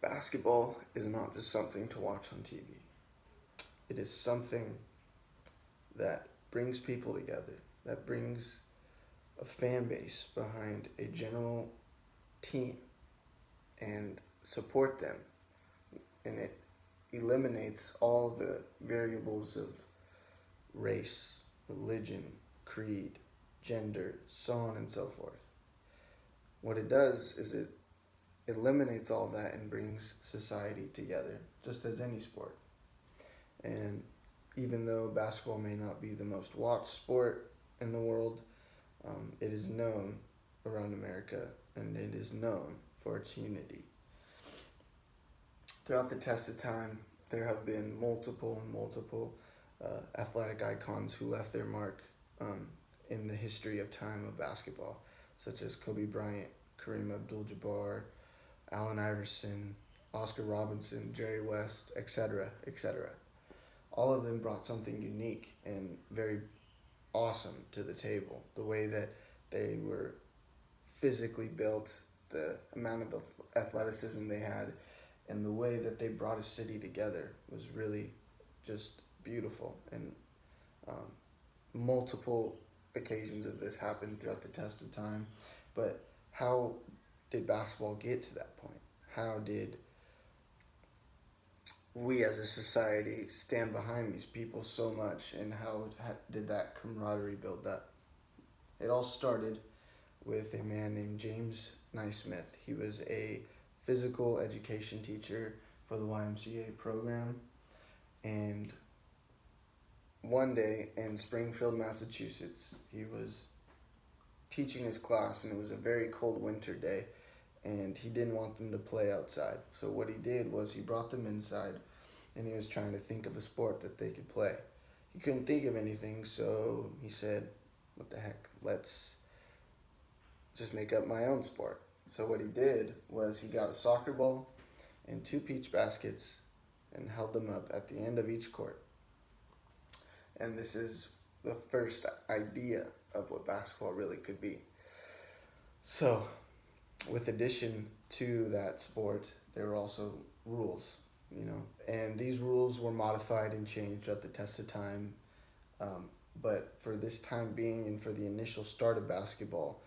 Basketball is not just something to watch on TV. It is something that brings people together, that brings a fan base behind a general team and support them. And it eliminates all the variables of race, religion, creed, gender, so on and so forth. What it does is it eliminates all that and brings society together, just as any sport. And even though basketball may not be the most watched sport in the world, it is known around America and it is known for its unity. Throughout the test of time, there have been multiple athletic icons who left their mark in the history of time of basketball, such as Kobe Bryant, Kareem Abdul-Jabbar, Allen Iverson, Oscar Robinson, Jerry West, etc., etc. All of them brought something unique and very awesome to the table. The way that they were physically built, the amount of athleticism they had, and the way that they brought a city together was really just beautiful. And um, multiple occasions of this happened throughout the test of time. But how did basketball get to that point? How did we as a society stand behind these people so much, and how did that camaraderie build up? It all started with a man named James Naismith. He was a physical education teacher for the YMCA program, and one day in Springfield, Massachusetts, he was teaching his class, and it was a very cold winter day, and he didn't want them to play outside. So what he did was he brought them inside, and he was trying to think of a sport that they could play. He couldn't think of anything, so he said, what the heck, let's just make up my own sport. So what he did was he got a soccer ball and two peach baskets and held them up at the end of each court. And this is the first idea of what basketball really could be. So, with addition to that sport, there were also rules, and these rules were modified and changed at the test of time. But for this time being and for the initial start of basketball,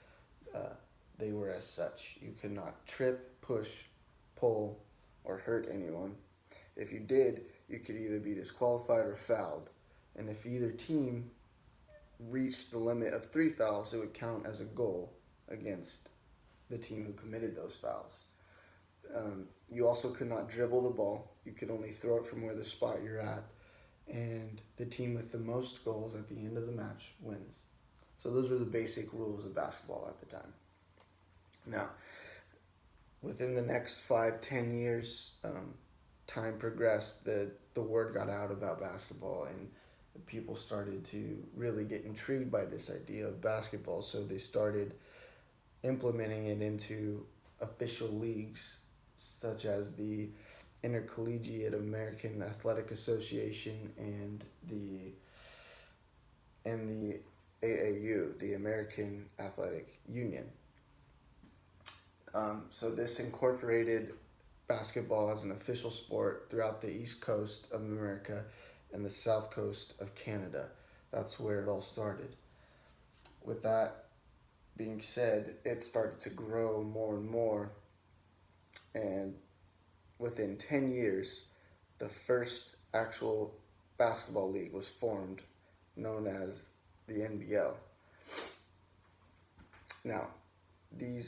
they were as such. You could not trip, push, pull, or hurt anyone. If you did, you could either be disqualified or fouled. And if either team reached the limit of 3 fouls, it would count as a goal against the team who committed those fouls. You also could not dribble the ball. You could only throw it from where the spot you're at. And the team with the most goals at the end of the match wins. So those were the basic rules of basketball at the time. Now, within the next 5-10 years, time progressed. The word got out about basketball, and people started to really get intrigued by this idea of basketball. So they started implementing it into official leagues, such as the Intercollegiate American Athletic Association and the AAU, the American Athletic Union. So this incorporated basketball as an official sport throughout the East Coast of America and the South Coast of Canada. That's where it all started. With that being said, it started to grow more and more, and within 10 years, the first actual basketball league was formed, known as the NBL. Now, the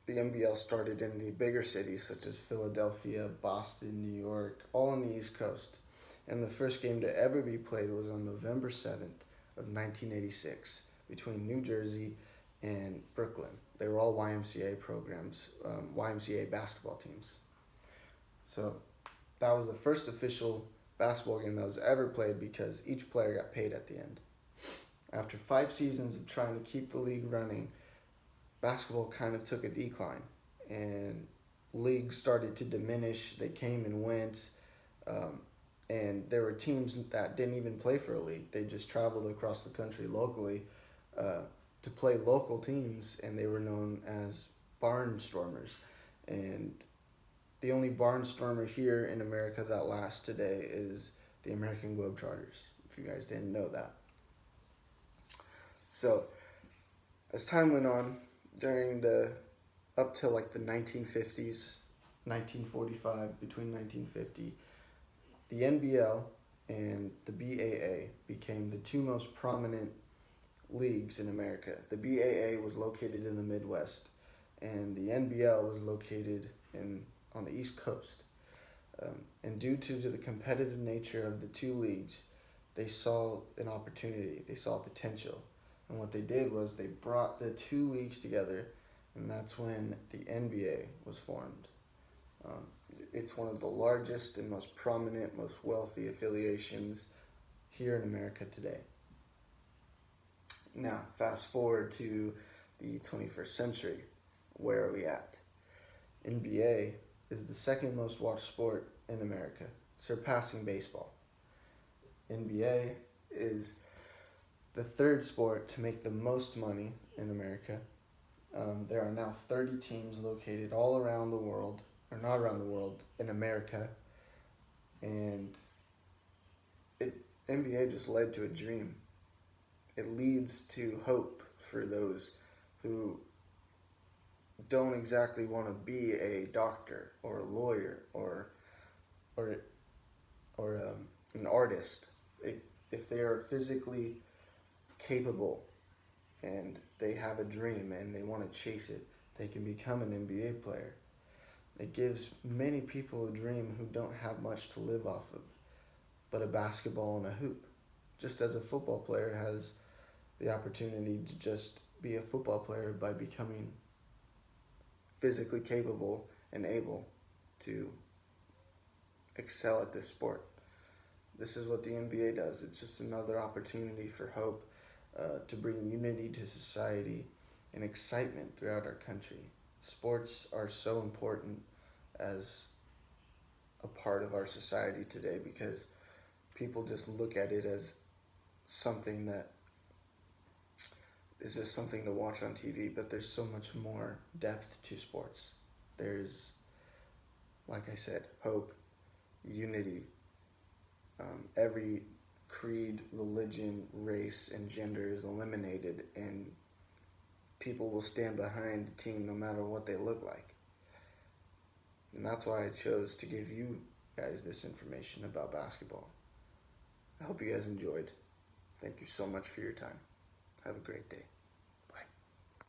NBL started in the bigger cities such as Philadelphia, Boston, New York, all on the East Coast. And the first game to ever be played was on November 7th of 1986 between New Jersey and Brooklyn. They were all YMCA programs, YMCA basketball teams. So that was the first official basketball game that was ever played because each player got paid at the end. After 5 seasons of trying to keep the league running, basketball kind of took a decline, and leagues started to diminish. They came and went, and there were teams that didn't even play for a league. They just traveled across the country locally to play local teams, and they were known as barnstormers. And the only barnstormer here in America that lasts today is the American Globetrotters, if you guys didn't know that. So, as time went on, up till like the 1950s, 1945, between 1950, the NBL and the BAA became the two most prominent leagues in America. The BAA was located in the Midwest, and the NBL was located on the East Coast. And due to the competitive nature of the two leagues, they saw an opportunity, they saw potential. And what they did was they brought the two leagues together, and that's when the NBA was formed. It's one of the largest and most prominent, most wealthy affiliations here in America today. Now, fast forward to the 21st century. Where are we at? NBA is the second most watched sport in America, surpassing baseball. NBA is the third sport to make the most money in America. There are now 30 teams located all around the world, or not around the world, in America. And NBA just led to a dream. It leads to hope for those who don't exactly want to be a doctor or a lawyer or an artist. If they are physically capable and they have a dream and they want to chase it, they can become an NBA player. It gives many people a dream who don't have much to live off of, but a basketball and a hoop. Just as a football player has the opportunity to just be a football player by becoming physically capable and able to excel at this sport. This is what the NBA does. It's just another opportunity for hope, to bring unity to society and excitement throughout our country. Sports are so important as a part of our society today because people just look at it as something that is just something to watch on TV, but there's so much more depth to sports. There's, like I said, hope, unity. Every creed, religion, race, and gender is eliminated, and people will stand behind a team no matter what they look like. And that's why I chose to give you guys this information about basketball. I hope you guys enjoyed. Thank you so much for your time. Have a great day.